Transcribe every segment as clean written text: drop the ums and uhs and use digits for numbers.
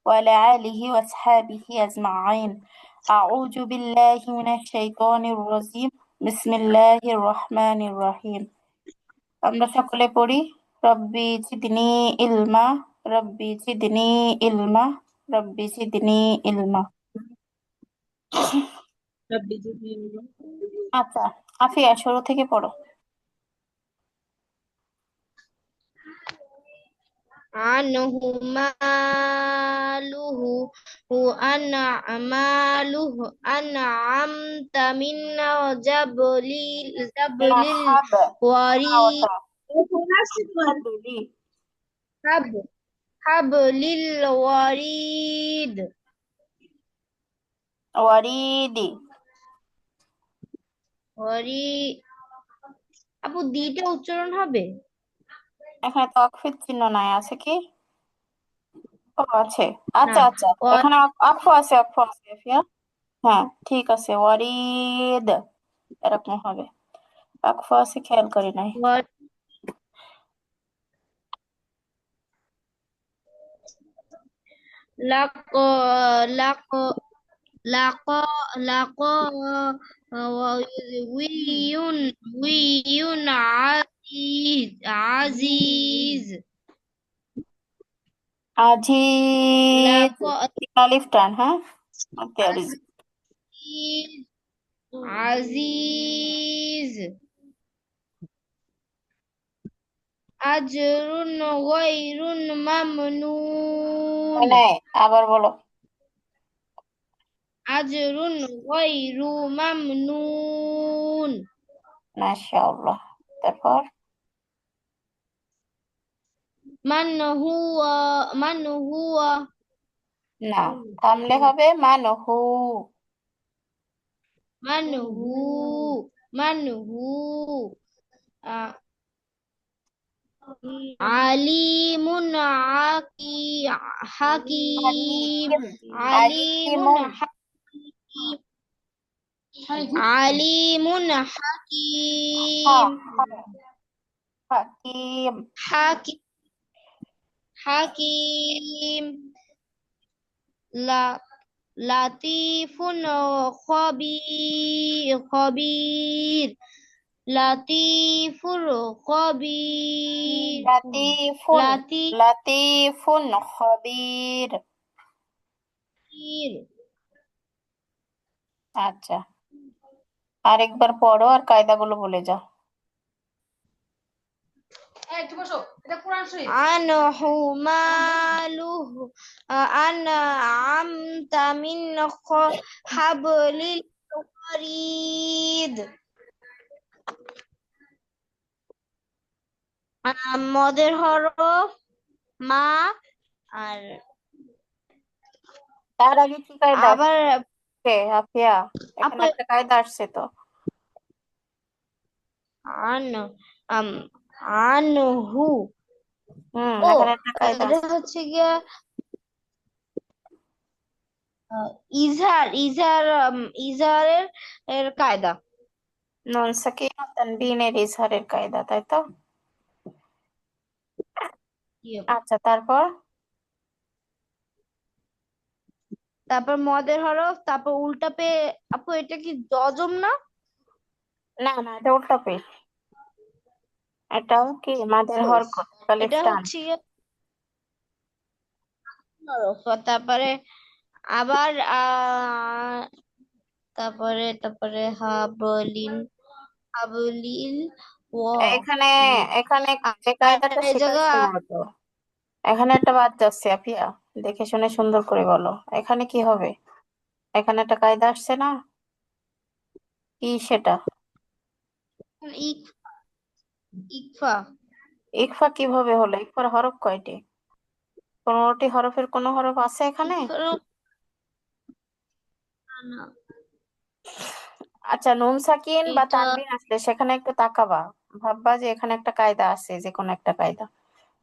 وعلى آله وأصحابه أجمعين. أعوذ بالله من الشيطان الرجيم. بسم الله الرحمن الرحيم. আমরা সকলে পড়ি রব্বি জিদনি ইলমা, রব্বি জিদনি ইলমা, রব্বি জিদনি ইলমা। আচ্ছা, আফিয়া শুরু থেকে পড়ো। عنه ماله أنعماله أنعمت من جبل না, হাব الوريد ওটা হাবলি حبل الوريد ওয়ারিদি। আপু দিটা উচ্চারণ হবে? এখানে তো অক্ষর চিহ্ন নাই, আছে কি? ও আছে, না, আচ্ছা আচ্ছা, এখানে অক্ষ আছে, অক্ষ আছে আফিয়া। হ্যাঁ ঠিক আছে, ওয়ারিদ এরকম হবে। অক্ষ আছে, খেয়াল করি নাই। লাক লাক লাক লাক উইয়ুন উইয়ুন আজিজ আজিজ, লাক তিন আলিফ টান, হ্যাঁ। ওকে, আজিজ আজরুন গায়রুন মামনুন নাই, আবার বলো। আজরুন গায়রু মামনুন মাশাআল্লাহ। তারপর মান হুয়া মান হুয়া না, থামলে হবে মানহু। মান হু মান হু আ- আলিমুন হাকিম হাকিম, আলিমুন আলিমুন। হাকিম আলিমুন হ্যাঁ হাকিম হ্যাঁ, হাকিম। হাকিম হাকিম লা লাতিফুন খবির লাতিফুর খবির লাতিফুন, লাতিফির লাতিফুন খবির। আচ্ছা, আরেকবার পড়ো আর কায়দাগুলো বলে যাও। আনহু মালুহু আনআমতা মিন হাবলিল ওয়ারিদ মদের হরফ মা আর তার আগে কি কায়দা আবার আসছে আফিয়া? এখানে আপু একটা কায়দা আসছে তো। আন আম আনহু ও এখানে একটা কায়দা এটা আসছে। হচ্ছে গিয়া ইজহারের কায়দা। নুন সাকিন ও তানবিনের ইজহারের কায়দা, তাই তো? আচ্ছা, তারপর তারপর মদের হরফ তারপর উল্টা পে আপু এটা কি জজম না? না না, এটা উল্টা পেশ। এটাও কি মাদের হরকত, আলিফ এটা টান। হচ্ছে গিয়ে হরফ তারপরে আবার তারপরে তারপরে হাবলিল এখানে ওয়ারিদ এখানে যে আর কায়দাটা এই সেটা জায়গা শোনো তো। এখানে একটা বাদ যাচ্ছে আফিয়া, দেখে শুনে সুন্দর করে বলো। এখানে কি হবে? এখানে একটা কায়দা আসছে না, কি সেটা? ইক- ইকফা ইকফা কিভাবে হলো? ইকফার হরফ কয়টি? 15টি হরফের কোন হরফ আছে এখানে? ইকফার না আচ্ছা, নুন সাকিন বা এটা তানবিন আসলে সেখানে একটু তাকাবা, ভাববা যে এখানে একটা কায়দা আছে, যে কোনো একটা কায়দা।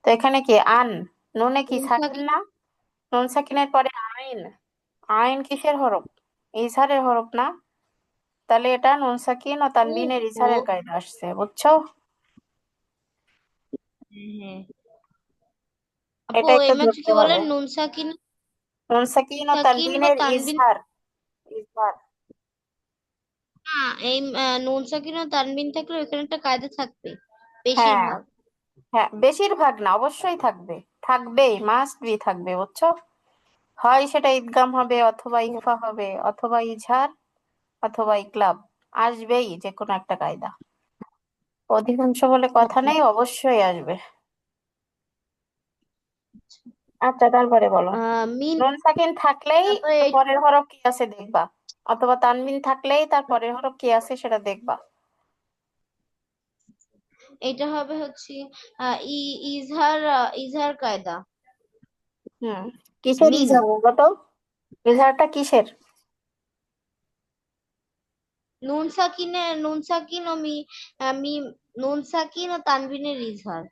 তো এখানে কি আন, নুনে কি সাকিন না? নুন সাকিনের পরে আইন। আইন কিসের হরফ? ইজহারের হরফ না? তাহলে এটা নুন সাকিন ও তানবিনের ওহো ইজহারের কায়দা আসছে, বুঝছো? হ্যাঁ আপু এটা একটু এই মাত্র ধরতে কি হবে। বলেন নুন সাকিন নুন সাকিন ও সাকিন ও তানবিনের তানবিন। ইজহার। ইজহার। হ্যাঁ, এই নুন সাকিন ও তানবিন থাকলে ওইখানে একটা কায়দা থাকবে হ্যাঁ, বেশিরভাগ। হ্যাঁ, বেশিরভাগ না, অবশ্যই থাকবে। থাকবেই, মাস্ট বি থাকবে, বুঝছো? হয় সেটা ইদগাম হবে, অথবা ইখফা হবে, অথবা ইজহার, অথবা ইকলাব। আসবেই যে কোনো একটা কায়দা। অধিকাংশ বলে কথা নেই, অবশ্যই আসবে। আচ্ছা, তারপরে বলো। মিন। নুন সাকিন থাকলেই তারপরে তার পরের হরফ কি আছে দেখবা, অথবা তানবিন থাকলেই তার পরের হরফ কি আছে সেটা দেখবা। এটা হবে হচ্ছে ইজহার, ইজহার কায়দা। হুম। কিসের মিন। ইজহার বলো তো? ইজহারটা কিসের? নুন সাকিন ও মিম, নুন সাকিন ও তানবিনের ইজহার।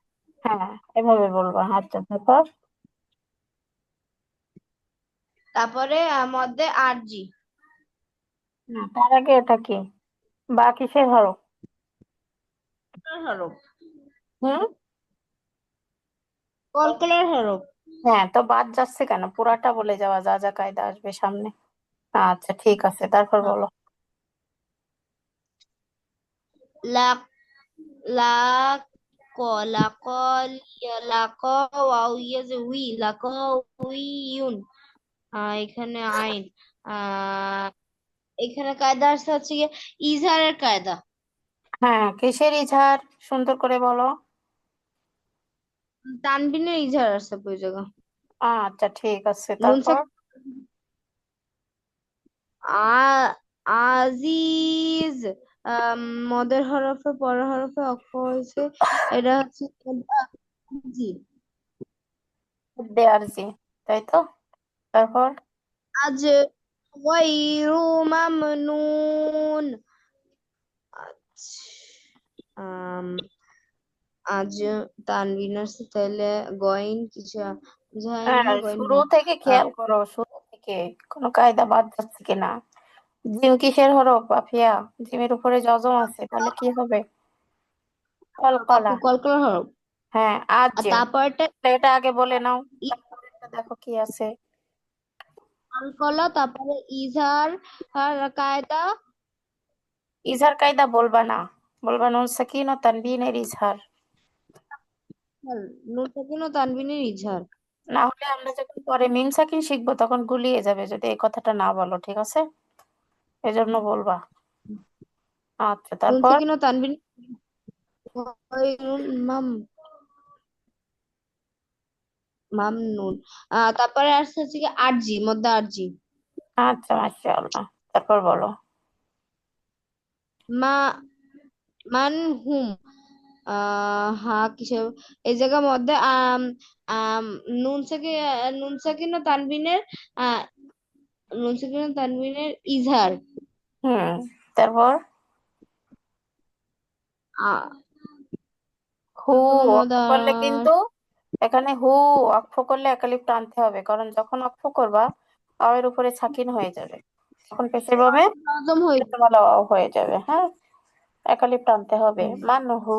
হ্যাঁ, এভাবে বলবা। আচ্ছা, তারপর? তারপরে মধ্যে আরজি। না, তার আগে এটা কি? বা কিসের হরফ? হরফ। হুম। কলকলার হরফ। হ্যাঁ, তো বাদ যাচ্ছে কেন? পুরাটা বলে যাওয়া, যা যা কায়দা আসবে সামনে। আচ্ছা, ঠিক আছে, তারপর হ্যাঁ। বলো। লা লা ক লা ক লা ক ওয়াও ইয়া যে উই লা ক উইউন। এখানে আইন। আহ এখানে কায়দা আসছে হচ্ছে গিয়ে ইজহারের কায়দা। হ্যাঁ, কিসের ইজহার? সুন্দর করে বলো। তানবিনের ইজহার আসছে ওই জায়গা। আচ্ছা, ঠিক আছে, নুন তারপর? সাকিন আজিজ। মদের হরফে পরের হরফে অক্ষ হয়েছে। এটা হচ্ছে জি। দেয়ার জি, তাই তো? তারপর? আজ গায়রু মামনুন। আম, আজ তানবিন আসছে তাহলে গয়েন কিছু বুঝায় না, হ্যাঁ, গয়েন শুরু হ্যাঁ। থেকে আহ, খেয়াল করো, শুরু থেকে কোনো কায়দা বাদ যাচ্ছে কিনা। জিম কিসের হরফ আফিয়া? জিমের উপরে যজম আছে, তাহলে কি হবে? কলকলা। আপু কলকলার হরফ। হ্যাঁ, আজ আর যে, তারপরটা এটা আগে বলে নাও। তারপরে দেখো কি আছে। কলকলা, তারপরে ইজহার আর কায়দা। ইজহার কায়দা বলবা না, বলবা নুন সাকিন ও তানবিনের ইজহার। নুন সাকিন ও তানবিনের ইজহার। না হলে আমরা যখন পরে মিম সাকিন শিখবো তখন গুলিয়ে যাবে যদি এই কথাটা না বলো, ঠিক আছে? এজন্য বলবা। আচ্ছা, নুন তারপর? সাকিন ও তানবিন গয়রুল মামনুন। তারপরে আসছে হচ্ছে কি আরজি, মধ্যে আরজি। আচ্ছা, মাশাআল্লাহ, তারপর বলো। মা মান হুম। হা কিসের এই জায়গার মধ্যে আম নুন সাকিন ও তানবিনের আহ নুন সাকিন ও তানবিনের ইজহার। হুম। তারপর? আহ হু তারপরে অক্ষ করলে কিন্তু, এখানে হু অক্ষ করলে একালিফ টানতে হবে, কারণ যখন অক্ষ করবা এর উপরে সাকিন হয়ে যাবে, তখন পেশের বামে হজম হয়ে তোমার হয়ে যাবে। হ্যাঁ, একালিফ টানতে হবে, মান হু,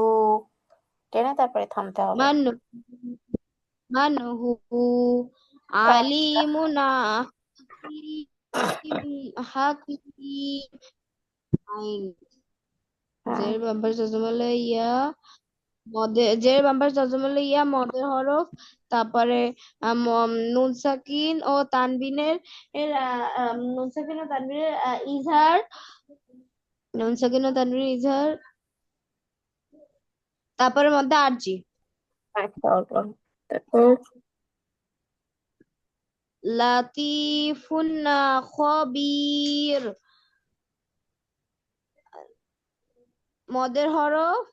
টেনে তারপরে থামতে হবে। মান মান হু আচ্ছা। আলিমুনা হাকিম। আইন। হ্যাঁ, জের বাম্পার জজমালে ইয়া জের বাম্পার জজমালে ইয়া মদের হরফ। তারপরে নুন সাকিন ও তানবিনের নুন সাকিন ও তানবিনের ইজহার। নুন সাকিন ও তানবিনের ইজহার। তারপরে মধ্যে আরজি। মাশাআল্লাহ, তারপর? লাতিফুন খবির। মদের হরফ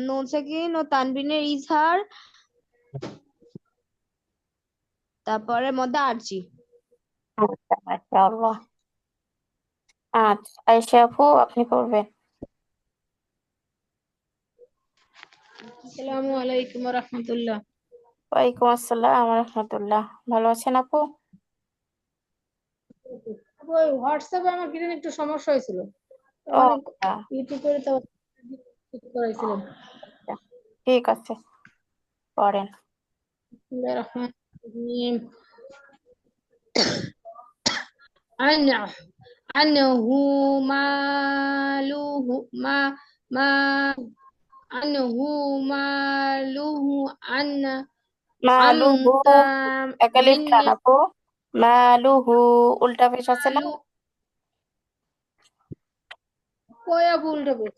নুন সাকিন ও তানবিনের ইজহার। তারপরে মধ্যে আরজি। আচ্ছা, মাশাআল্লাহ। আচ্ছা, আয়েশা আপু, আপনি পড়বেন। আসসালামু আলাইকুম ওয়া রাহমাতুল্লাহ। ওয়ালাইকুম আসসালাম ওয়া রাহমাতুল্লাহ। ভালো আছেন আপু? ওই হোয়াটসঅ্যাপে আমার কিছু একটু সমস্যা হয়েছিল, ও অনেক আচ্ছা, ইউটিউব করে তো ঠিক করাইছিলাম। আচ্ছা, ঠিক আছে, পড়েন। বিসমিল্লাহির রহমানির রহিম। عنه عنه ماله ما عنه ماله عن মালুহু, একালিফ من টান আপু। মালুহু, উল্টা পেশ আছে না? ماله কয়া ভুলটা বল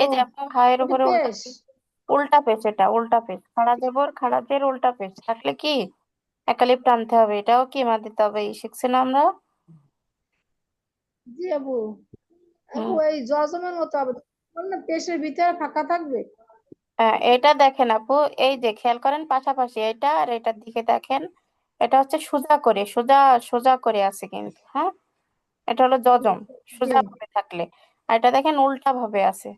এই ও যে আপু, হায়ের এটা উপরে উল্টা পেশ পেশ। উল্টা পেশ, এটা উল্টা পেশ। খাড়া জবর, খাড়া জের, উল্টা পেশ থাকলে কি একালিফ টানতে হবে। এটাও কি মা দিতে হবে, এই শিখছি না আমরা? জি আপু আপু হুম। এই জজমের মতো হবে না পেশের ভিতরে ফাঁকা থাকবে হ্যাঁ, এটা দেখেন আপু, এই যে খেয়াল করেন পাশাপাশি এটা আর এটার দিকে দেখেন। এটা হচ্ছে সোজা করে, সোজা সোজা করে আছে কিন্তু, হ্যাঁ। এটা হলো যজম, জি সোজা করে থাকলে। আর এটা দেখেন উল্টা ভাবে আছে,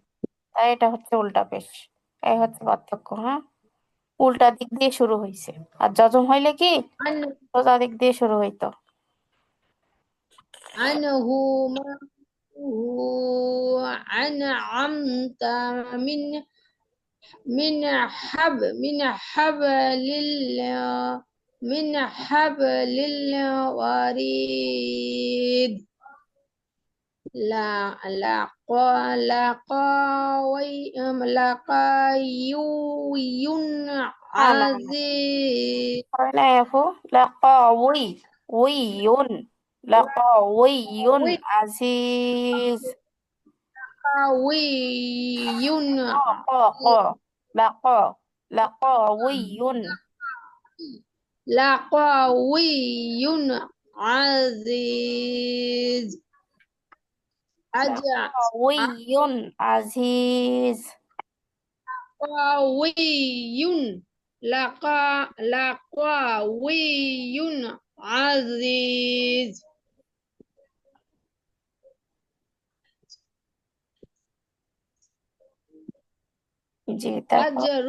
তাই এটা হচ্ছে উল্টা পেশ। এই হচ্ছে পার্থক্য, হ্যাঁ। উল্টা দিক দিয়ে শুরু হয়েছে। আর যজম হইলে কি عنه সোজা দিক দিয়ে শুরু হইতো। عنه هو أنعمت من من حبل الوريد لا لا قا لا قاوي لا قايوي না না না, عزيز হয় না আপু। লাকাউই, উইয়ুন, লাকাউইয়ুন আজিজ। قوي ق ق ق، লাকা, লাকাউইয়ুন। لا قوي عزيز أجع লাকাউইয়ুন আজিজ। قوي لا قوي عزيز জি, তারপর? أجر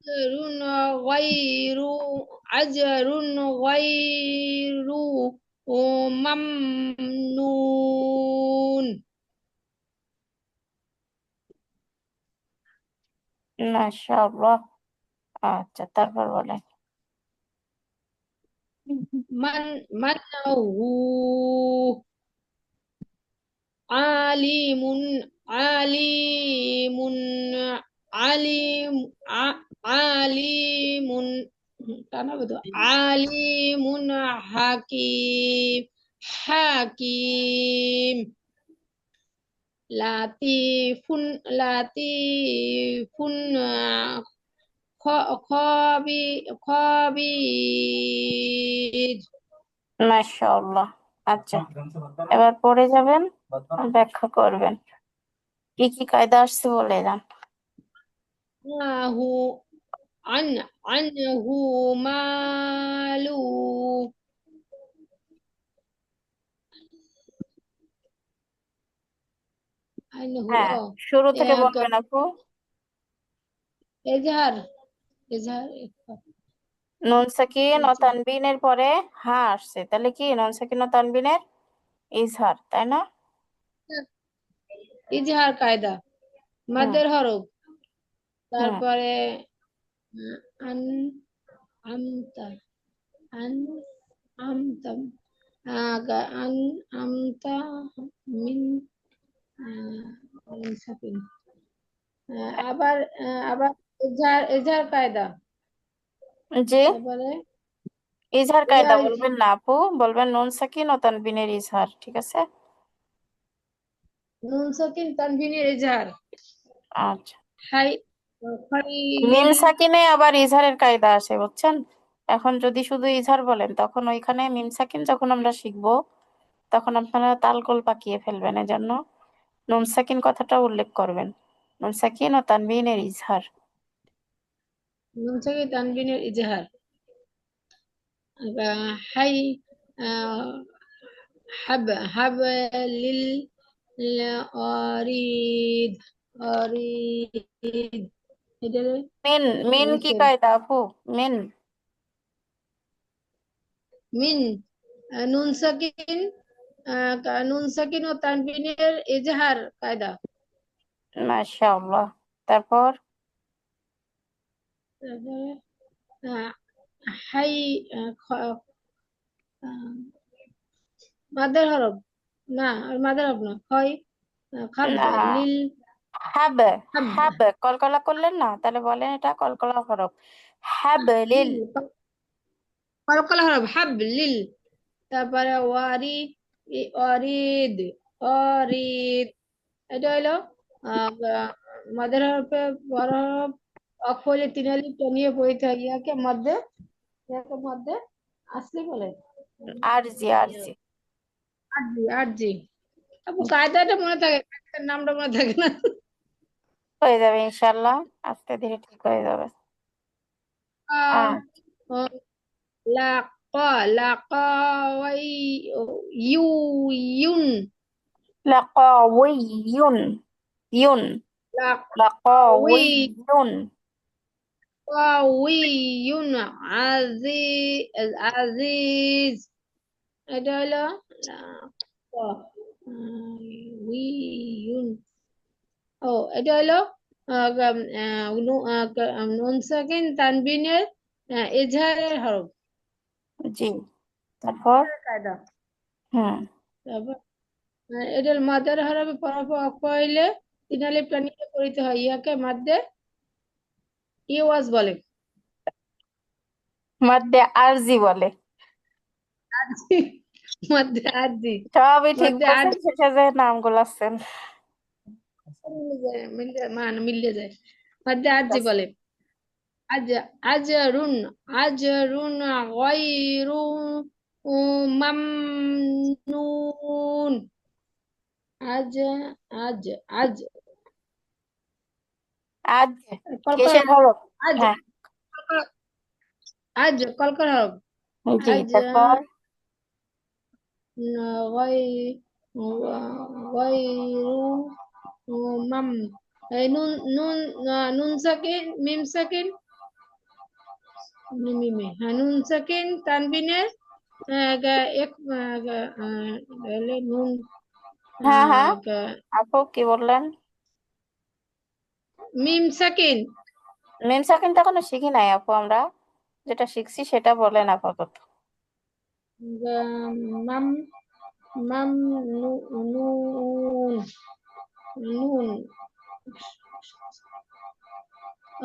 أجر غير أجر غير ممنون মাশাআল্লাহ। আচ্ছা, তারপর বলেন। من هو عالم عالم عالم عالم كان بدو عالم حكيم حكيم لطيف لطيف خبير মাশাআল্লাহ। আচ্ছা, এবার পড়ে যাবেন, ব্যাখ্যা করবেন কি কি কায়দা আসছে বলে যান। هو عنه ماله عنه হ্যাঁ, শুরু থেকে এক বলবেন আপু। এজাহার এজাহার নুন সাকিন ও তানবিনের পরে হা আসছে, তাহলে কি নুন সাকিন ও তানবিনের ইজহার, তাই না? ইজহার কায়দা হুম। মাদের হরফ হুম। তারপরে আন আমতা আন আমতা আন আমতা মিন সাকিন আবার আবার এজাহার কায়দা জি, তারপরে ইজহার ইয়া কায়দা বলবেন না আপু, বলবেন নুন সাকিন ও তানবিনের ইজহার, ঠিক আছে? নুন সাকিন তানভিনের এজাহার আচ্ছা। হাই মিম খাইলিল সাকিনে আবার ইজহারের কায়দা আছে, বুঝছেন? এখন যদি শুধু ইজহার বলেন, তখন ওইখানে মিম সাকিন যখন আমরা শিখবো, তখন আপনারা তালগোল পাকিয়ে ফেলবেন। এজন্য নুন সাকিন কথাটা উল্লেখ করবেন, নুন সাকিন ও তানবিনের ইজহার। নুন সাকিন তানভিনের এজাহার হাই হাব লিল অরিদ অরিদ এটা মিন, মিন কি নিচের কায়দা আপু? মিন। মিন নুন সাকিন নুন সাকিন ও তানবিনের এজাহার কায়দা মাশাআল্লাহ। তারপর? তারপরে আহ, হাই আহ, খ- আহ, মাদের হরফ না, আর মাদের হরফ না, হয় খাব না, লিল হাব। হাব হাব কলকলা করলেন না, তাহলে বলেন এটা কলকলা হরফ। হাবলিল। লিল কলকলা হরফ হাব লিল। তারপরে ওয়ারিদ অরিদ। এটা হলো মাদের হরফে বড় হরফ অক্ষ হলে তিন আলিফ টানিয়ে পড়তে হয়, ইয়াকে মধ্যে আসলে বলে আরজি, আরজি। আরজি আরজি। আপু কায়দাটা মনে থাকে, কায়দার নামটা মনে থাকে না। হয়ে যাবে ইনশাল্লাহ, আস্তে ধীরে ঠিক হয়ে যাবে। আহ, আহ আহ, লাকা লাকা ওয়াই ইউ ইউন লাকাউইয়ুন। ইউন। লাকাউই লাকাউইয়ুন। কাউইয়ুন আজিজ। এটা হলো কাউইয়ুন। ও এটা হলো নুন সাকিন তানবিনের এজাহারের হরফ। জি। তারপর। কায়দা। হুম। তারপর এটা মাদার হরফে পরাফ অক্ষ হইলে তিন আলিফ টানিয়ে পড়িতে হয়, ইয়াকে মাদ্দে ইওয়াজ বলে। মধ্যে আরজি বলে। আরজি মাদ্দে আরজি। সবই ঠিক মাদ্দে বলছেন, আরজি শেষে যে নাম গুলাচ্ছেন। মিলে যায়, মিলে যায়। মাদ্দে ঠিক আরজি আছে। বলে। আজ আজরুন আজরুন গায়রু মামনুন। আজ আজ আজ আজ কলকল কিসের হরফ? আজ হ্যাঁ। আজ কলকল হরফ। জি। আজ তারপর। গায় গায়রু মাম এই নুন নুন নুন সাকিন মিম সাকিন মিমে হ্যাঁ নুন সাকিন তানবিনের এক নুন হ্যাঁ, হ্যাঁ। আহ, গা- আপু কি বললেন? মিম সাকিন মিম সাকিনটা এখনো শিখি নাই আপু আমরা, যেটা শিখছি সেটা বলেন আপাতত। মাম মাম নুন নুন।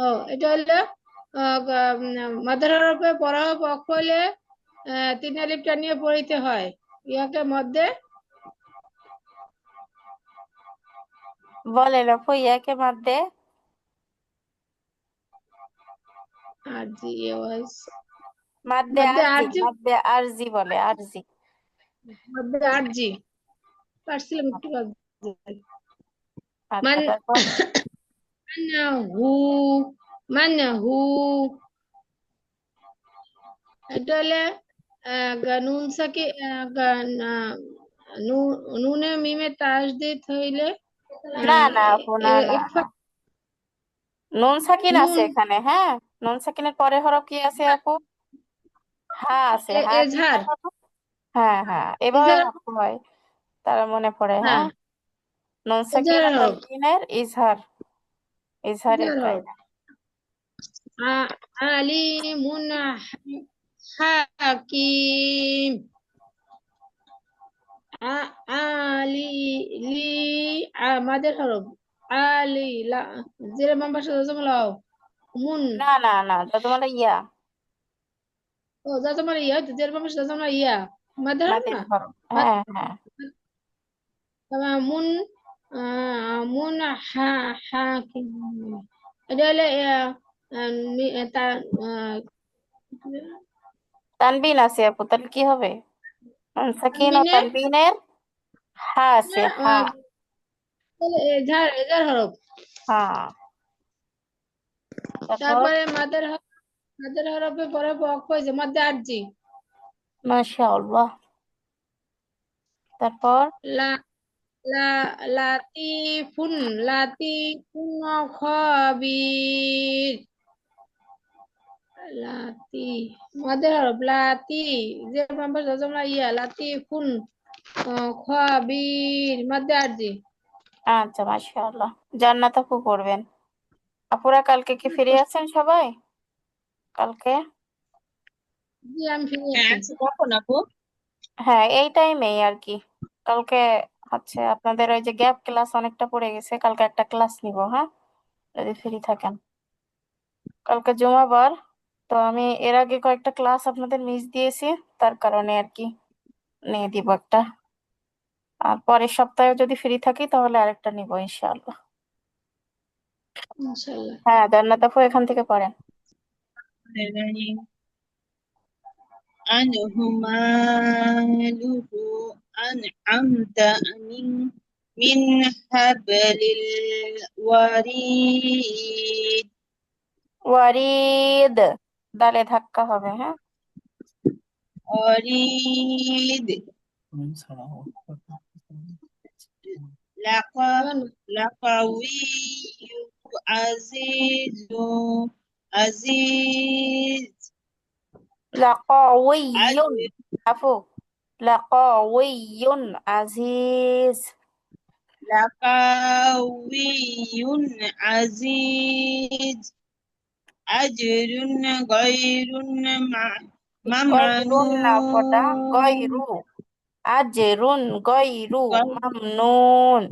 ও এটা হলো মাদার হরফে বড় হরফ অক্ষ হলে তিন আলিফ টানিয়ে পড়িতে হয়, ইয়াকে মধ্যে বলেন আপু, ইয়াকে মধ্যে। আরজি আওয়াজ মধ্যে মধ্যে আরজি, আরজি মধ্যে আরজি বলে, আরজি। মধ্যে আরজি পারছিলাম একটু আগে। আচ্ছা, মান তারপর। মানহু মানহু। এটা হলে নুন সাকি নুনে মিমে তাসদিদ হইলে না, আহ, না এ- আপু, না, এ- না, না। ইকফা নুন সাকিন আছে নুন এখানে, হ্যাঁ। নুন সাকিনের পরে হরফ কি আছে আপু? হ্যাঁ আছে, হ্যাঁ এজহার কিসের হরফ? হ্যাঁ, হ্যাঁ, এভাবে ইজহার ভাবতে হয়, তার মনে পড়ে, হ্যাঁ হ্যাঁ। নুন সাকিন ও এজহারের হরফ তানবিনের ইজহার, ইজহারের এজহার হরফ কায়দা। আলিমুন হাকিম আলি লি মাদের হরফ আলি লা জেরে বাম পাশে জজমলাও মুন। না, না, না, তো তোমার ইয়া। ও জজমলা ইয়া হইতো জেরে বাম পাশে জজমলা ইয়া মাদের হরফ মাদের না। হরফ, মাদ হ্যাঁ, হ্যাঁ। মুন মুন হাকিম। এটা হলে তার তানবিন আছে আপু, তাহলে কি হবে? নুন সাকিন ও তানবিনের তানবিনের হা আছে, হা। এজার এজার হরফ। হ্যাঁ। তারপর। তারপরে মাদের হরফে পরে বক হয়েছে মধ্যে আরজি। মাশাআল্লাহ। তারপর। লা লা লাতিফুন লাতিফুন খবির। লাতি মাদের হরফ লাতি যে বাম্পাস জজমলা ইয়া লাতিফুন খবির মধ্যে আরজি। আচ্ছা, মাশাআল্লাহ। জান্নাত আপু পড়বেন। আপুরা কালকে কি ফ্রি আছেন সবাই? কালকে? জি আমি ফিরে হ্যাঁ আছি। আচ্ছা, কখন আপু? হ্যাঁ, এই টাইমেই আর কি। কালকে হচ্ছে আপনাদের ওই যে গ্যাপ ক্লাস অনেকটা পড়ে গেছে, কালকে একটা ক্লাস নিব, হ্যাঁ, যদি ফ্রি থাকেন। কালকে জুমাবার, তো আমি এর আগে কয়েকটা ক্লাস আপনাদের মিস দিয়েছি, তার কারণে আর কি নিয়ে দিব একটা। আর পরের সপ্তাহে যদি ফ্রি থাকি তাহলে আরেকটা নিব ইনশাআল্লাহ। ইনশাল্লাহ। হ্যাঁ, জান্নাত আপু এখান থেকে পড়েন। عنه ماله أنعمت من حبل الوريد ওয়ারিদ, দালে ধাক্কা হবে, হ্যাঁ। وريد বলেন। لقوي عزيز عزيز লাকাউইয়ুন, আপু, লাকাউইয়ুন আজিজ। لقوي عزيز أجر غير গয়রুন না ফটা, ممنون গয়রু, আজরুন গয়রু মামনুন।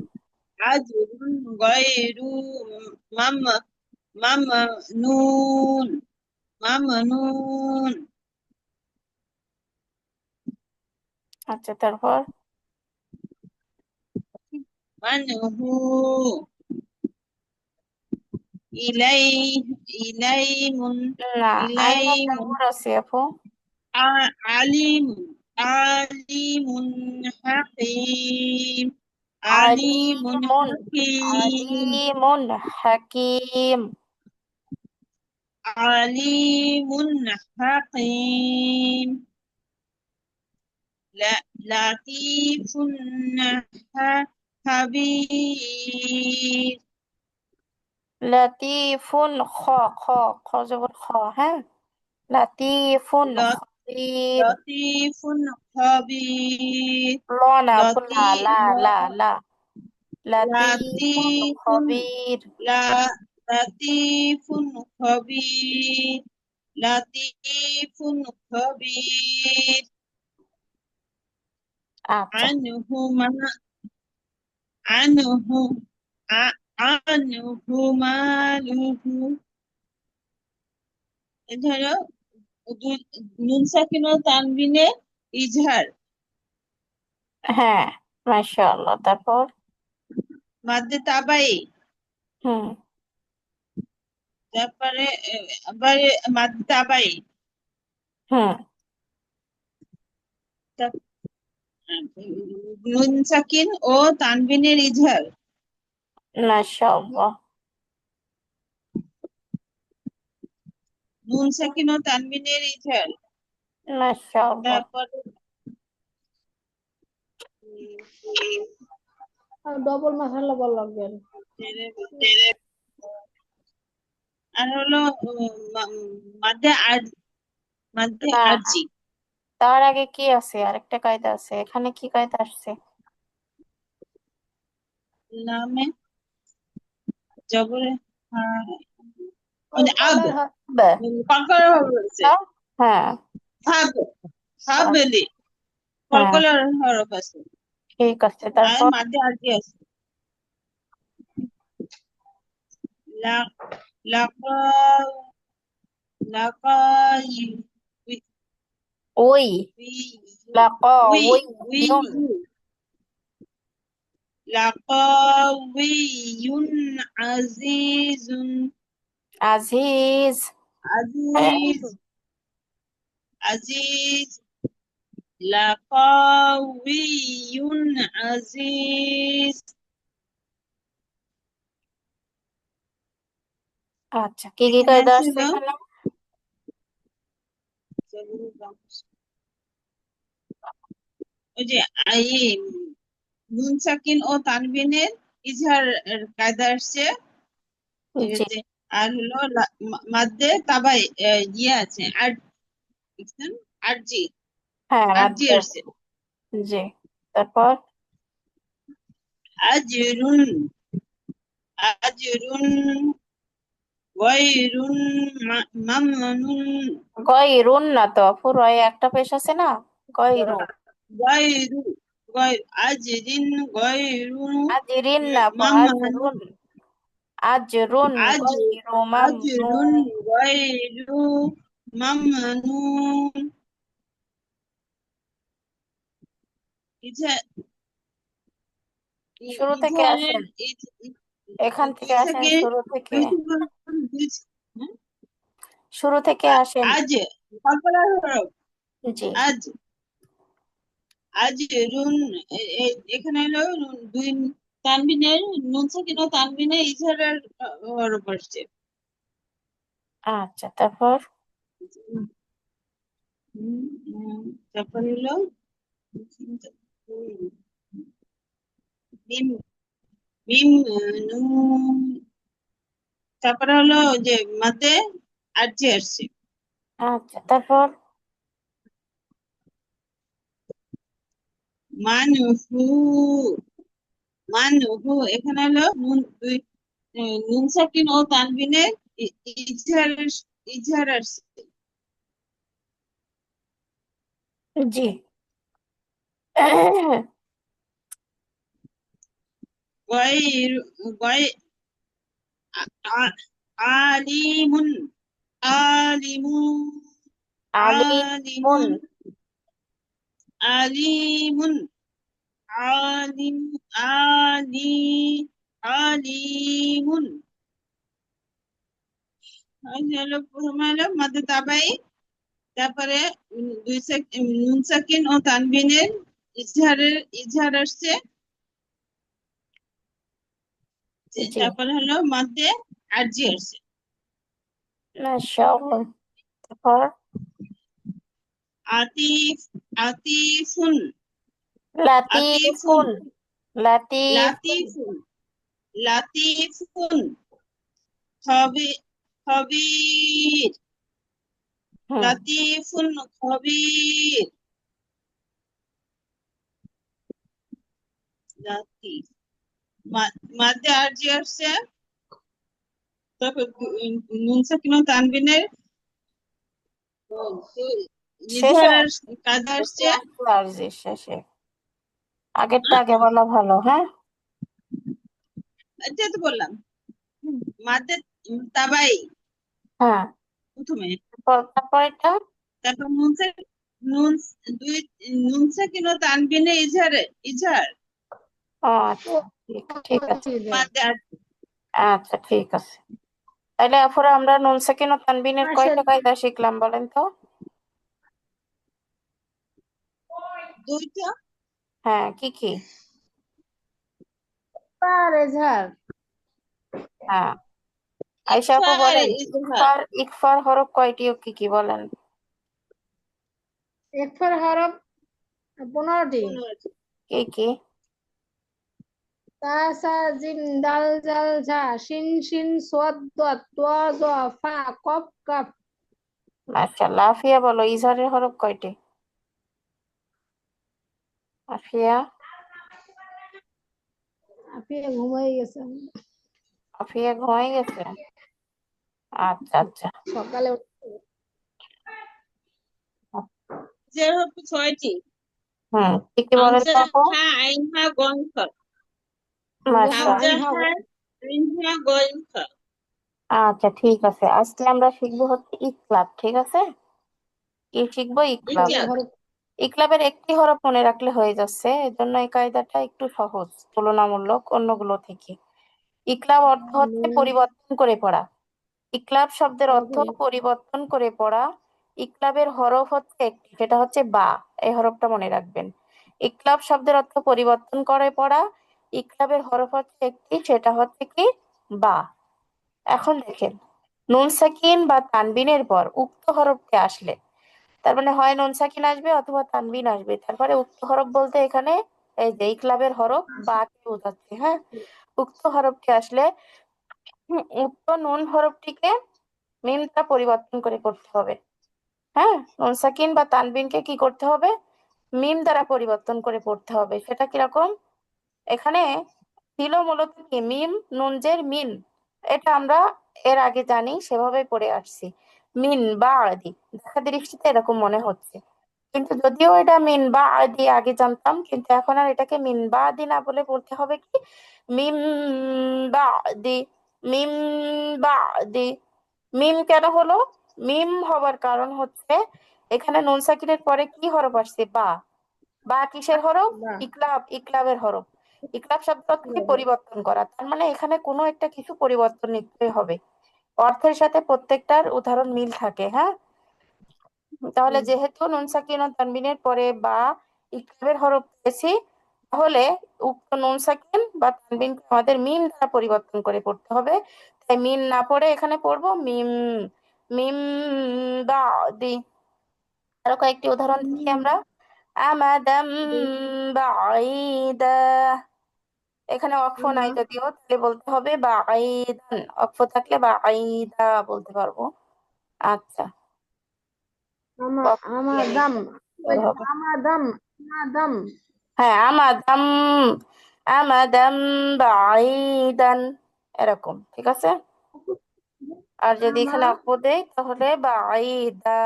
أجر غير مم ممنون ممنون আচ্ছা, তারপর? من هو إليه إليم না, আইনে إليم জবর আছে আপু। عليم عليم حكيم عليم আলিমুন, حكيم আলিমুন হাকিম। عليم حكيم لطيف خبير লাতিফুন, খ, খ, খ জবর খ, হ্যাঁ। লাতিফুন খবির। لطيف خبير ল না আপু, লা লা লা লা। লাতিফুন لطيف খবির। لطيف خبير لطيف خبير আচ্ছা, عنهما عنه عنه ماله ধরো নুন সাকিন ও তানবিনে ইজহার হ্যাঁ, মাশাআল্লাহ, তারপর? মাদ্দে তাবাই হুম, তারপরে আবার মাদ্দে তাবাই হুম, তা- নুন সাকিন ও তানবিনের ইজহার মাশাআল্লাহ, নুন সাকিন ও তানবিনের ইজহার মাশাআল্লাহ। তারপরে আর ডবল মাসালা বল লাগবে আর। আর হলো মাদ্দে আর মাদ্দে না, আরজি তার আগে কি আছে? আরেকটা কায়দা আছে, এখানে কি কায়দা আসছে? নামে জবরে হ্যাঁ মানে আব কলকলার বে, কলকলার হরফ আছে হ্যাঁ, হাব হাবলি হ্যাঁ, কলকলার হরফ আছে ঠিক আছে, আর তারপর? মাদ্দে আরজি আছে লা লাকা লাকা ওই, উই উই লাকাউইয়ুন, লাকাউইয়ুন আজিজুন আজিজ, হ্যাঁ, আজিজ আজিজ লাকাউইয়ুন আজিজ আচ্ছা, কি কি এখানে কায়দা আসছে আসছিল এখানে? ওই যে নুন সাকিন ও তানবিনের ইজহার কায়দা আসছে ঠিক জি, আছে আর হলো মাদ্দে তাবাই ইয়ে আছে আর দেখছেন আরজি হ্যাঁ, আরজি মাদ্দা আসছে আছে, জি, তারপর? আজরুন আজরুন গায়রুন মামনুন গয়রুন না তো আপু, রয়ে একটা পেশ আছে না, গয়রু। গায়রু আজরিন গায়রু আজরিন না আপু, মামনু আজরুন। আজরুন আজ গায়রু আজরুন মামনুন। গায়রু মামনুন ইজা- শুরু থেকে ইজহারের আসেন, এখান থেকে দুই আসেন, থেকে শুরু থেকে। দুই হ্যাঁ? শুরু থেকে আসেন। আজ কল্পনার হরফ জি। আজ আজ রুন এখানে হলো দুই তানবিনের নুন সাকিন ও তানবিনে ইজহারের হরফ আসছে। আচ্ছা, তারপর তারপর হলো মিম মিম নুন তারপরে হলো যে মাতে আরজি আসছে। আচ্ছা, তারপর মানুহু মানুহু এখানে হলো নুন সাকিন ও তানবিনের ইজহার ইজহার আসছে। জি। গয়র গয় আ- আলিমুন আলিমুন আলিমুন। আলিমুন আলিমুন আলিম আলি আলিমুন হলো প্রথমে হলো মাদ্দে তাবাই তারপরে নুন সাকিন ও তানবিনের ইজহার আসছে। জি, তারপরে হলো মাদ্দে আরজি আসছে। মাশাআল্লাহ। তারপর আতিফ আতিফুন আতিফুন লাতিফুন। লাতিফুন। লাতিফুন লাতিফুন খবি খবির হুম। লাতিফুন খবির লাতিফ মাদ্দে আরজি আসছে। তারপর নুন সাকিন ও তানবিনের শেষে ইজহারের কাজ আসছে। ক্লাস শেষে, আগেরটা আগে বলা ভালো, হ্যাঁ। এটা তো বললাম মাদ্দে তাবাই হ্যাঁ, প্রথমে তারপর এটা। তারপর নুন দুই নুন সাকিন ও তানবিনে ইজহার ও আচ্ছা, ঠিক ঠিক আছে। মাদ্দে আচ্ছা, ঠিক আছে। তাহলে আপুরা আমরা নুন সাকিন ও তানবিনের কয়টা কায়দা শিখলাম বলেন তো? দুইটা হ্যাঁ, কি কি? এজাহার। হ্যাঁ, আয়েশা আপু ইকফা আর বলেন, ইজহার ইকফার ইকফার হরফ কয়টি ও কি কি বলেন? একফার হরফ 15টি। কি কি? তা সা জিম দাল জাল ঝা শিন শিন সোয়াদ দত তোয়া জা ফা কফ কাফ। মাশাআল্লাহ। আফিয়া বলো, ইজহারের হরফ কয়টি? আফিয়া। আপনি ঘুমাই গেছেন আফিয়া ঘুমাই গেছে। আচ্ছা আচ্ছা। সকালে যে হচ্ছে 6টি হুম, কি কি বলেন হামজা তো আপু? হা আইন হা গন খা হামজা মাশাআল্লাহ। হা আইন হা গন খা আচ্ছা, ঠিক আছে, আজকে আমরা শিখবো হচ্ছে ইকলাব, ঠিক আছে? কি শিখবো? ইকলাব। ইকলাব হরফ ইকলাবের একটি হরফ মনে রাখলে হয়ে যাচ্ছে, এজন্য এই কায়দাটা একটু সহজ তুলনামূলক অন্যগুলো থেকে। ইকলাব অর্থ হচ্ছে পরিবর্তন করে পড়া। ইকলাব শব্দের অর্থ পরিবর্তন করে পড়া। ইকলাবের হরফ হচ্ছে একটি, সেটা হচ্ছে বা। এই হরফটা মনে রাখবেন। ইকলাব শব্দের অর্থ পরিবর্তন করে পড়া। ইকলাবের হরফ হচ্ছে একটি, সেটা হচ্ছে কি? বা। এখন দেখেন, নুন সাকিন বা তানবিনের পর উক্ত হরফটি আসলে, তার মানে হয় নুন সাকিন আসবে অথবা তানবিন আসবে, তারপরে উক্ত হরফ বলতে এখানে এই যে ইকলাবের হরফ বা কে বোঝাচ্ছে, হ্যাঁ। উক্ত হরফটি আসলে উক্ত নুন হরফটিকে মিম দ্বারা পরিবর্তন করে করতে হবে। হ্যাঁ, নুন সাকিন বা তানবিনকে কি করতে হবে? মিম দ্বারা পরিবর্তন করে পড়তে হবে। সেটা কিরকম? এখানে ছিল মূলত কি, মিম নুনজের মিন। এটা আমরা এর আগে জানি, সেভাবে পড়ে আসছি। মিন বা আদি দেখা দৃষ্টিতে এরকম মনে হচ্ছে, কিন্তু যদিও এটা মিন বা আদি আগে জানতাম, কিন্তু এখন আর এটাকে মিন বা আদি না বলে বলতে হবে কি মিম বা আদি, মিম বা আদি। মিম কেন হলো? মিম হবার কারণ হচ্ছে এখানে নুন সাকিনের পরে কি হরফ আসছে? বা। বা কিসের হরফ? বাহ। ইকলাব, ইকলাবের হরফ। ইকলাব শব্দ অর্থে পরিবর্তন করা, তার মানে এখানে কোনো একটা কিছু পরিবর্তন নিতে হবে। অর্থের সাথে প্রত্যেকটার উদাহরণ মিল থাকে, হ্যাঁ। তাহলে যেহেতু নুন সাকিন ও তানবিনের পরে বা ইকলাবের হরফ পেয়েছি, তাহলে উক্ত নুন সাকিন বা তানবিনকে আমাদের মিম দ্বারা পরিবর্তন করে পড়তে হবে। তাই মিম না পড়ে এখানে পড়বো মিম, মিম বাদি। আরো কয়েকটি উদাহরণ দেখি আমরা। আমাদাম বাঈদা, এখানে অক্ফ নাই যদিও, তাহলে বলতে হবে বাঈদান। অক্ফ থাকলে বাঈদা বলতে পারবো। আচ্ছা, অক্ফ দিয়ে নেই, আমাদাম তাহলে হবে। আমাদাম আমাদাম হ্যাঁ, আমাদাম, আমাদাম বাঈদান, এরকম ঠিক আছে। আর যদি আমা এখানে অক্ফ দেই তাহলে বাঈদা।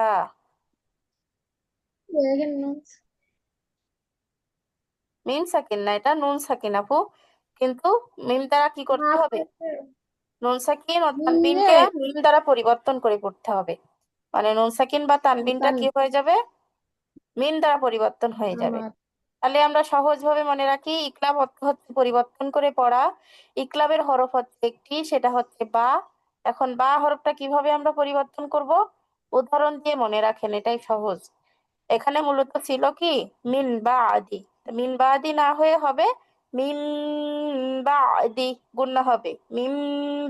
মিম সাকিন না, এটা নুন সাকিন আপু, কিন্তু মিম দ্বারা কি করতে হবে? নুন সাকিন ও তানবিনকে মিম দ্বারা পরিবর্তন করে পড়তে হবে। মানে নুন সাকিন বা তানবিনটা কি হয়ে যাবে? মিম দ্বারা পরিবর্তন হয়ে যাবে। তাহলে আমরা সহজভাবে মনে রাখি, ইকলাব অর্থ হচ্ছে পরিবর্তন করে পড়া। ইকলাবের হরফ হচ্ছে একটি, সেটা হচ্ছে বা। এখন বা হরফটা কিভাবে আমরা পরিবর্তন করব? উদাহরণ দিয়ে মনে রাখেন, এটাই সহজ। এখানে মূলত ছিল কি মিন বা আদি, মিন বা আদি না হয়ে হবে মিন বা আদি, গুণনা হবে মিন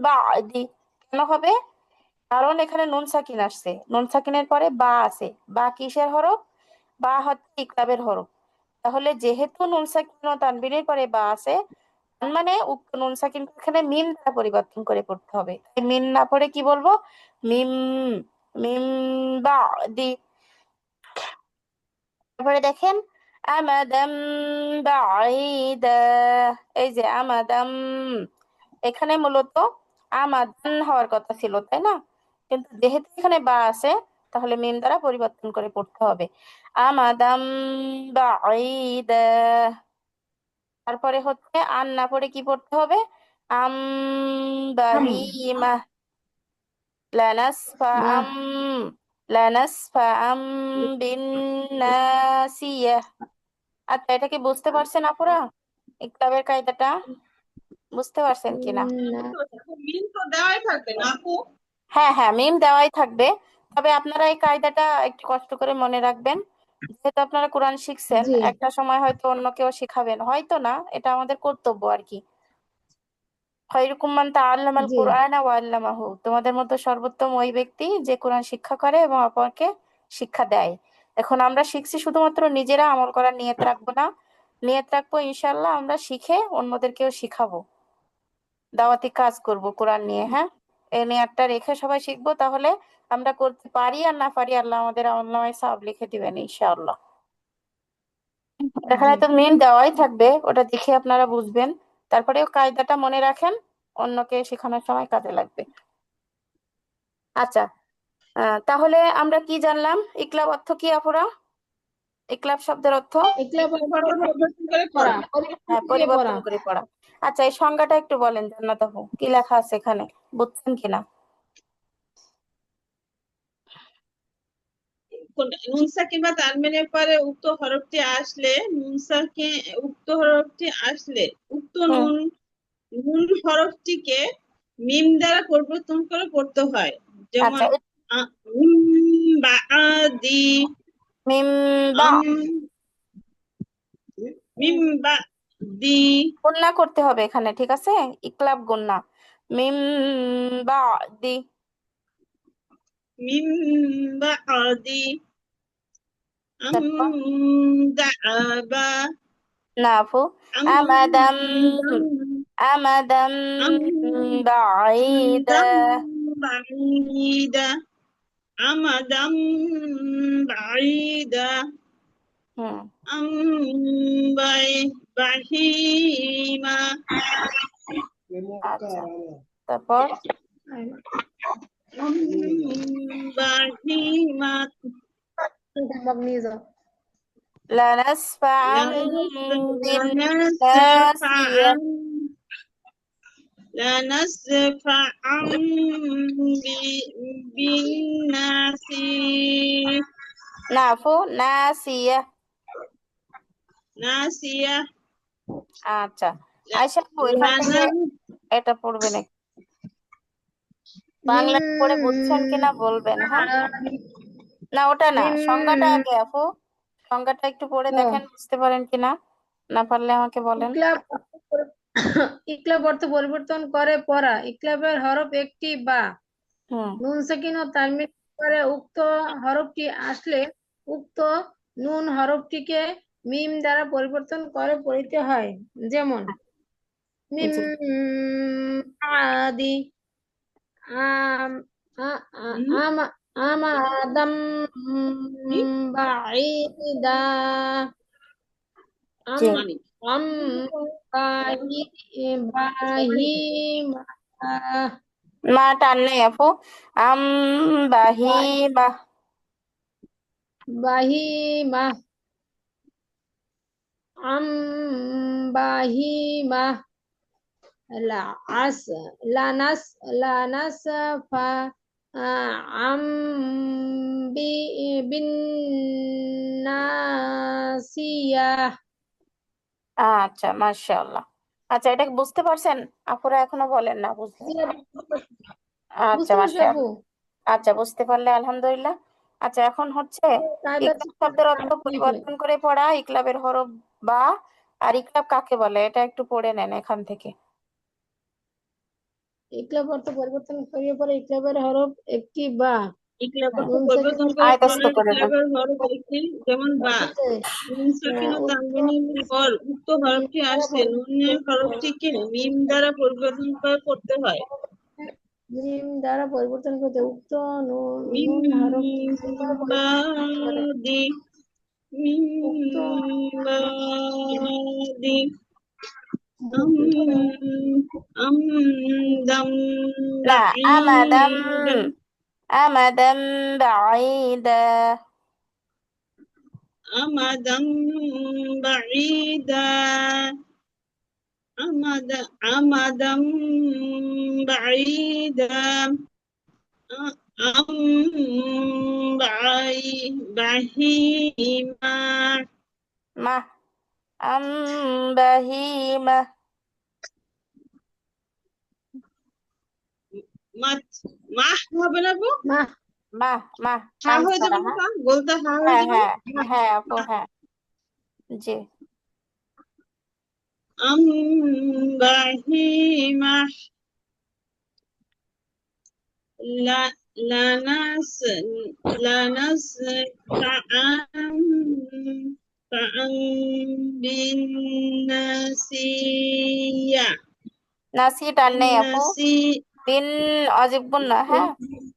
বা আদি। কেন হবে? কারণ এখানে নুন সাকিন আসছে, নুন সাকিনের পরে বা আছে। বা কিসের হরফ? বা হচ্ছে ইকলাবের হরফ। তাহলে যেহেতু নুন সাকিন ও তানবিনের পরে বা আছে, তার মানে উক্ত নুন সাকিন এখানে মিম দ্বারা পরিবর্তন করে পড়তে হবে। তাই মিম না পড়ে কি বলবো? মিম, মিম বা দি। তারপরে দেখেন আমাদাম বাঈদা, এই যে আমাদাম, এখানে মূলত আমাদান হওয়ার কথা ছিল, তাই না? কিন্তু যেহেতু এখানে বা আছে, তাহলে মিম দ্বারা পরিবর্তন করে পড়তে হবে আমাদাম বাঈদা। তারপরে হচ্ছে আন না পড়ে কি পড়তে হবে? আম বাহিমা, লানাসফা আম, লানাসফা আম বিন নাসিয়াহ। আচ্ছা, এটা কি বুঝতে পারছেন আপুরা? ইকরাবের কায়দাটা বুঝতে পারছেন কিনা? মিল তো দেওয়াই থাকবে না আপু? হ্যাঁ হ্যাঁ, মিম দেওয়াই থাকবে। তবে আপনারা এই কায়দাটা একটু কষ্ট করে মনে রাখবেন। যেহেতু আপনারা কোরআন শিখছেন, জি একটা সময় হয়তো অন্য কেউ শিখাবেন, হয়তো না, এটা আমাদের কর্তব্য আর কি। খায়রুকুম মান তাআল্লামাল জি কুরআনা ওয়া আল্লামাহু, তোমাদের মধ্যে সর্বোত্তম ওই ব্যক্তি যে কোরআন শিক্ষা করে এবং অপরকে শিক্ষা দেয়। এখন আমরা শিখছি, শুধুমাত্র নিজেরা আমল করার নিয়ত রাখবো না, নিয়ত রাখবো ইনশাআল্লাহ আমরা শিখে অন্যদেরকেও শিখাবো, দাওয়াতি কাজ করব কোরআন নিয়ে, হ্যাঁ। এই নিয়তটা রেখে সবাই শিখবো, তাহলে আমরা করতে পারি আর না পারি আল্লাহ আমাদের আমলনামায় সওয়াব লিখে দিবেন ইনশাআল্লাহ। এখানে জি তো মিম দেওয়াই থাকবে, ওটা দেখে আপনারা বুঝবেন। তারপরেও কায়দাটা মনে রাখেন, অন্যকে শেখানোর সময় কাজে লাগবে। আচ্ছা, তাহলে আমরা কি জানলাম? ইকলাব অর্থ কি আপুরা? ইকলাব শব্দের অর্থ এগুলা একটু পরিবর্তন করে পড়া পড়া। হ্যাঁ, দিয়ে পরিবর্তন পড়া করে পড়া। আচ্ছা, এই সংজ্ঞাটা একটু বলেন জান্নাত আপু, কি লেখা আছে এখানে, বুঝছেন কিনা? নুন সাকিন বা তানবিনের পরে উক্ত হরফটি আসলে, নুন সাকিন উক্ত হরফটি আসলে উক্ত হুম, নুন নুন হরফটিকে মিম দ্বারা পরিবর্তন করে পড়তে হয়। যেমন আচ্ছা, মিম বাদি, মিম বা, আম মিম বাদি, গুণনা করতে হবে এখানে, ঠিক আছে, ইকলাব গুণনা। মিম বা দি, মিম বাদি, আম তারপর দাবা, না আপু, আম আমাদাম, আমাদাম আম বাঈদা। দাম বাঈদা, আমাদাম বাঈদা, হুম, আম বাহিমা, আচ্ছা, তারপর আম বাহিমা, নিয়ে যাও لنسفعا بالناصية. لنسفعن لنسفعن بالناصية نعفو ناسية। ناسية আচ্ছা আয়শা আপু এখান থেকে এটা পড়বে নাকি বাংলা পড়ে বুঝছেন কিনা বলবেন, হ্যাঁ? না ওটা না, সংজ্ঞাটা আগে আপু, সংজ্ঞাটা একটু পড়ে দেখেন বুঝতে পারেন কিনা, না পারলে আমাকে বলেন। ইকলাব অর্থ পরিবর্তন করে পড়া। ইকলাবের হরফ একটি বা হুম নুন সাকিন ও তানবিন পরে উক্ত হরফটি আসলে উক্ত নুন হরফটিকে মিম দ্বারা পরিবর্তন করে পড়িতে হয়। যেমন মিম জি আদি আম আ- আ- আমা আমাদাম বাঈদা আম জি আম বাহি বাহিমা মা টান নেই আপু। আম বাহিমা। বাহিমা আম বাহিমা লা আস লানাস লানাস ফা আম বি বিন নাসিয়াহ। আচ্ছা মাশাআল্লাহ। আচ্ছা এটা বুঝতে পারছেন? আপুরা এখনো বলেন না বুঝলে। আচ্ছা বুঝতে পারছি আপু। মাশাআল্লাহ। আচ্ছা বুঝতে পারলে আলহামদুলিল্লাহ। আচ্ছা এখন হচ্ছে কায়দা ইকলাব শব্দের অর্থ পরিবর্তন করে পড়া, ইকলাবের হরফ বা, আর ইকলাব কাকে বলে এটা একটু পড়ে নেন এখান থেকে। ইকলাব অর্থ পরিবর্তন করিয়ে পরে ইকলাবের হরফ একটি বা ইকলাব অর্থ নুন পরিবর্তন সাকিন করে আয়তস্ত পরে করে দেন। ইকলাবের হরফ একটি, যেমন বা। নুন সাকিন ও তানবিনের পর উক্ত হরফটি আসলে নুনের হরফটিকে মিম দ্বারা পরিবর্তন করে পড়তে হয়। মিম দ্বারা পরিবর্তন করতে উক্ত মিম নুন হরফটি মিম দ্বারা পরিবর্তন করে বাদি মিম উক্ত বাদি আম আম দাম না আমাদাম বাঈদ আমাদাম বাঈদা। আমাদাম বাঈদা আমাদাম বাঈদা আম বাহিমা মা আম বাহিমা। মাত মাহ হবে না গো, মা মা মা হা কান হয়ে ছাড়া, যাবে না, হ্যাঁ বলতে হা হয়ে হ্যাঁ যাবে হ্যাঁ না। হ্যাঁ আপু হ্যাঁ জি আম বাহিমা লা লানাস লানাস ফাআম ফাআম বিন নাসিয়া নাসি টান বিন নেই আপু। নাসি বিন অজিব গুন্না, হ্যাঁ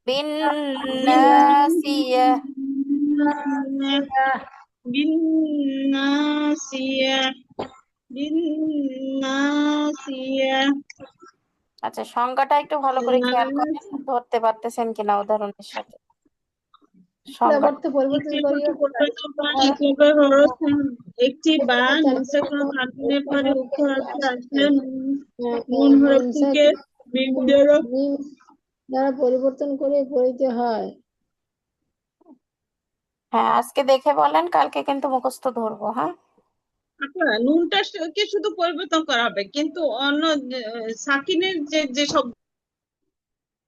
বিন নাসিয়া। বিন নাসিয়া বিন নাসিয়া আচ্ছা সংজ্ঞাটা একটু ভালো করে খেয়াল করেন ধরতে পারতেছেন কিনা উদাহরণের সাথে ইকলাব সংজ্ঞা। অর্থ পরিবর্তন করিয়ে ইকলাবের হরফ একটি বা নুন সাকিন ও তানবিনের পরে উক্ত হরফটি আসলে নুন নুন হরফটিকে সাকিন মিম দ্বারা মিম দ্বারা পরিবর্তন করে পড়িতে হয়। হ্যাঁ আজকে দেখে বলেন, কালকে কিন্তু মুখস্থ ধরবো, হ্যাঁ। নুনটা কে শুধু পরিবর্তন করা হবে, কিন্তু অন্য সাকিনের যে যে শব্দ